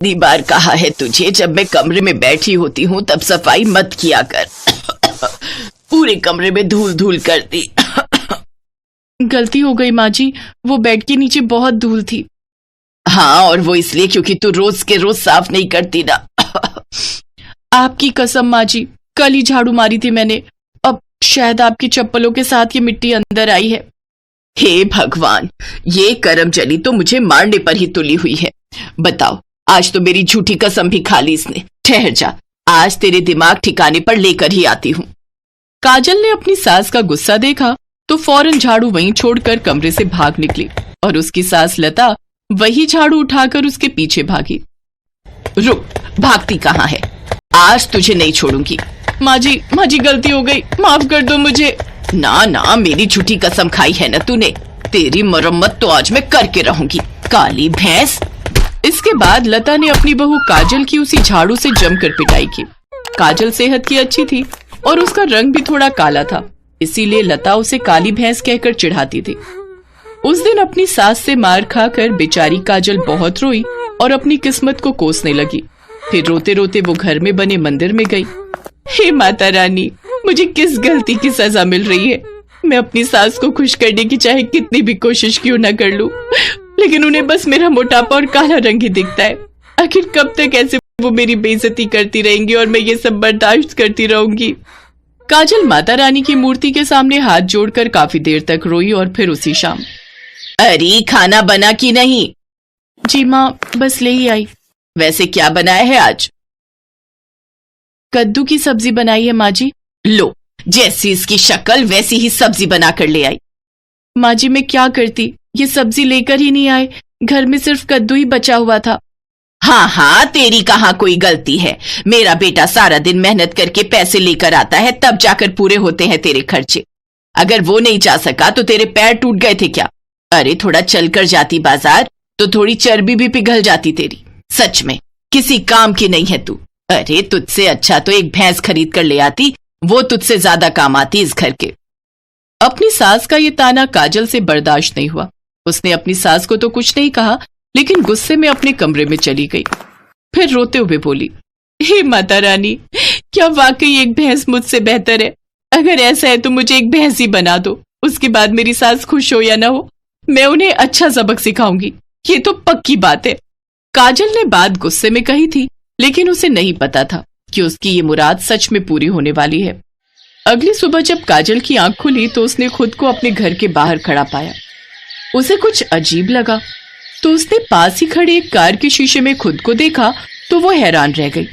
कितनी बार कहा है तुझे, जब मैं कमरे में बैठी होती हूँ तब सफाई मत किया कर। पूरे कमरे में धूल धूल कर दी। गलती हो गई माँ जी, वो बेड के नीचे बहुत धूल थी। हाँ, और वो इसलिए क्योंकि तू रोज के रोज साफ नहीं करती ना। आपकी कसम माँ जी, कल ही झाड़ू मारी थी मैंने। अब शायद आपकी चप्पलों के साथ ये मिट्टी अंदर आई है। हे भगवान, ये करमचली तो मुझे मारने पर ही तुली हुई है। बताओ, आज तो मेरी झूठी कसम भी खा ली इसने। ठहर जा, आज तेरे दिमाग ठिकाने पर लेकर ही आती हूँ। काजल ने अपनी सास का गुस्सा देखा तो फौरन झाड़ू वहीं छोड़कर कमरे से भाग निकली और उसकी सास लता वही झाड़ू उठाकर उसके पीछे भागी। रुक, भागती कहाँ है? आज तुझे नहीं छोड़ूंगी। माँ जी गलती हो गई, माफ कर दो मुझे। ना ना, मेरी झूठी कसम खाई है ना तूने, तेरी मरम्मत तो आज मैं करके रहूंगी, काली भैंस। इसके बाद लता ने अपनी बहू काजल की उसी झाड़ू से जमकर पिटाई की। काजल सेहत की अच्छी थी और उसका रंग भी थोड़ा काला था, इसीलिए लता उसे काली भैंस कहकर चिढ़ाती थी। उस दिन अपनी सास से मार खाकर बेचारी काजल बहुत रोई और अपनी किस्मत को कोसने लगी। फिर रोते रोते वो घर में बने मंदिर में गई। हे माता रानी, मुझे किस गलती की सजा मिल रही है? मैं अपनी सास को खुश करने की चाहे कितनी भी कोशिश क्यों न कर लूं, लेकिन उन्हें बस मेरा मोटापा और काला रंग ही दिखता है। आखिर कब तक ऐसे वो मेरी बेइज्जती करती रहेंगी और मैं ये सब बर्दाश्त करती रहूंगी। काजल माता रानी की मूर्ति के सामने हाथ जोड़कर काफी देर तक रोई और फिर उसी शाम, अरे खाना बना कि नहीं? जी माँ, बस ले ही आई। वैसे क्या बनाया है आज? कद्दू की सब्जी बनाई है माँ जी। लो, जैसी इसकी शक्ल वैसी ही सब्जी बना कर ले आई। माँ जी मैं क्या करती, ये सब्जी लेकर ही नहीं आए, घर में सिर्फ कद्दू ही बचा हुआ था। हाँ हाँ, तेरी कहाँ कोई गलती है। मेरा बेटा सारा दिन मेहनत करके पैसे लेकर आता है, तब जाकर पूरे होते हैं तेरे खर्चे। अगर वो नहीं जा सका तो तेरे पैर टूट गए थे क्या? अरे थोड़ा चलकर जाती बाजार तो थोड़ी चर्बी भी पिघल जाती तेरी। सच में किसी काम की नहीं है तू। अरे तुझसे अच्छा तो एक भैंस खरीद कर ले आती, वो तुझसे ज्यादा काम आती इस घर के। अपनी सास का ये ताना काजल से बर्दाश्त नहीं हुआ। उसने अपनी सास को तो कुछ नहीं कहा, लेकिन गुस्से में अपने कमरे में चली गई। फिर रोते हुए बोली, हे माता रानी, क्या वाकई एक भैंस मुझसे बेहतर है? अगर ऐसा है तो मुझे एक भैंस ही बना दो। उसके बाद मेरी सास खुश हो या ना हो, मैं उन्हें अच्छा सबक सिखाऊंगी, ये तो पक्की बात है। काजल ने बात गुस्से में कही थी, लेकिन उसे नहीं पता था कि उसकी ये मुराद सच में पूरी होने वाली है। अगली सुबह जब काजल की आंख खुली तो उसने खुद को अपने घर के बाहर खड़ा पाया। उसे कुछ अजीब लगा तो उसने पास ही खड़ी एक कार के शीशे में खुद को देखा तो वो हैरान रह गई।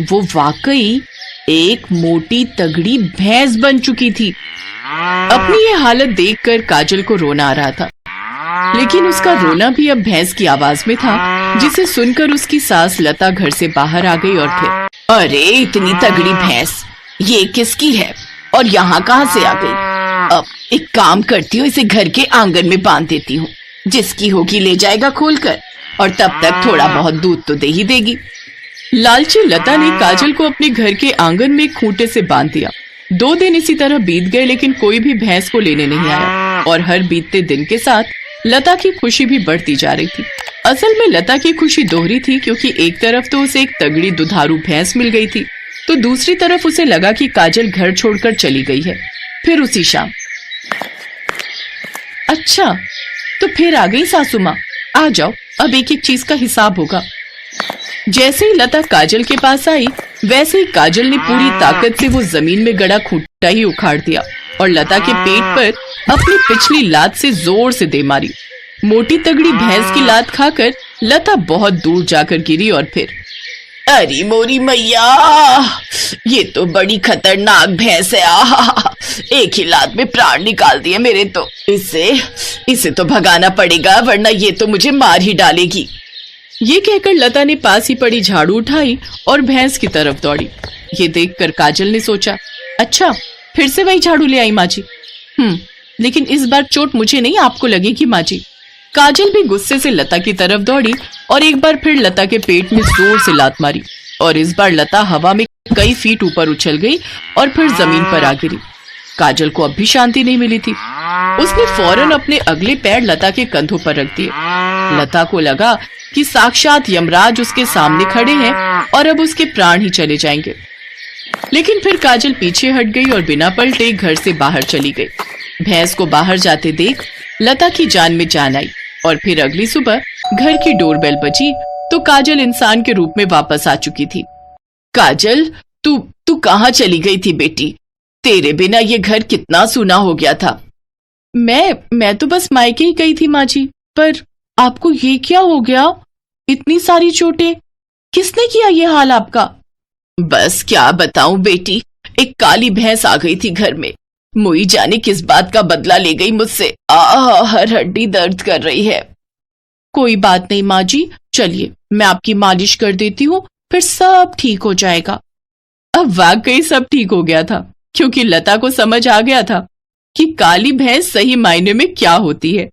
वो वाकई एक मोटी तगड़ी भैंस बन चुकी थी। अपनी ये हालत देखकर काजल को रोना आ रहा था, लेकिन उसका रोना भी अब भैंस की आवाज में था, जिसे सुनकर उसकी सास लता घर से बाहर आ गई और फिर, अरे इतनी तगड़ी भैंस ये किसकी है और यहाँ कहाँ से आ गई? अब एक काम करती हूँ, इसे घर के आंगन में बांध देती हूँ, जिसकी होगी ले जाएगा खोलकर, और तब तक थोड़ा बहुत दूध तो दे ही देगी। लालची लता ने काजल को अपने घर के आंगन में खूंटे से बांध दिया। 2 दिन इसी तरह बीत गए, लेकिन कोई भी भैंस को लेने नहीं आया और हर बीतते दिन के साथ लता की खुशी भी बढ़ती जा रही थी। असल में लता की खुशी दोहरी थी, क्योंकि एक तरफ तो उसे एक तगड़ी दुधारू भैंस मिल गई थी, तो दूसरी तरफ उसे लगा कि काजल घर छोड़कर चली गई है। फिर उसी शाम, अच्छा तो फिर आ गई सासू माँ, आ जाओ, अब एक एक चीज का हिसाब होगा। जैसे ही लता काजल के पास आई, वैसे ही काजल ने पूरी ताकत से वो जमीन में गड़ा खूंटा ही उखाड़ दिया और लता के पेट पर अपनी पिछली लात से जोर से दे मारी। मोटी तगड़ी भैंस की लात खाकर लता बहुत दूर जाकर गिरी और फिर, अरे मोरी मैया, ये तो बड़ी खतरनाक भैंस है। आहा, एक ही लात में प्राण निकाल दिए मेरे तो। इसे तो भगाना पड़ेगा, वरना ये तो मुझे मार ही डालेगी। ये कहकर लता ने पास ही पड़ी झाड़ू उठाई और भैंस की तरफ दौड़ी। ये देखकर काजल ने सोचा, अच्छा फिर से वही झाड़ू ले आई माँ जी। लेकिन इस बार चोट मुझे नहीं, आपको लगेगी माँ जी। काजल भी गुस्से से लता की तरफ दौड़ी और एक बार फिर लता के पेट में जोर से लात मारी और इस बार लता हवा में कई फीट ऊपर उछल गई और फिर जमीन पर आ गिरी। काजल को अब भी शांति नहीं मिली थी। उसने फौरन अपने अगले पैर लता के कंधों पर रख दिए लता को लगा कि साक्षात यमराज उसके सामने खड़े हैं और अब उसके प्राण ही चले जाएंगे। लेकिन फिर काजल पीछे हट गई और बिना पलटे घर से बाहर चली गई। भैंस को बाहर जाते देख लता की जान में जान आई और फिर अगली सुबह घर की डोरबेल बजी तो काजल इंसान के रूप में वापस आ चुकी थी। काजल, तू कहाँ चली गई थी बेटी? तेरे बिना ये घर कितना सूना हो गया था। मैं तो बस मायके ही गई थी माँ जी। पर आपको ये क्या हो गया? इतनी सारी चोटें, किसने किया ये हाल आपका? बस क्या बताऊं बेटी, एक काली भैंस आ गई थी घर में। मुई जाने किस बात का बदला ले गई मुझसे। हर हड्डी दर्द कर रही है। कोई बात नहीं माँ जी, चलिए मैं आपकी मालिश कर देती हूँ, फिर सब ठीक हो जाएगा। अब वाकई सब ठीक हो गया था, क्योंकि लता को समझ आ गया था कि काली भैंस सही मायने में क्या होती है।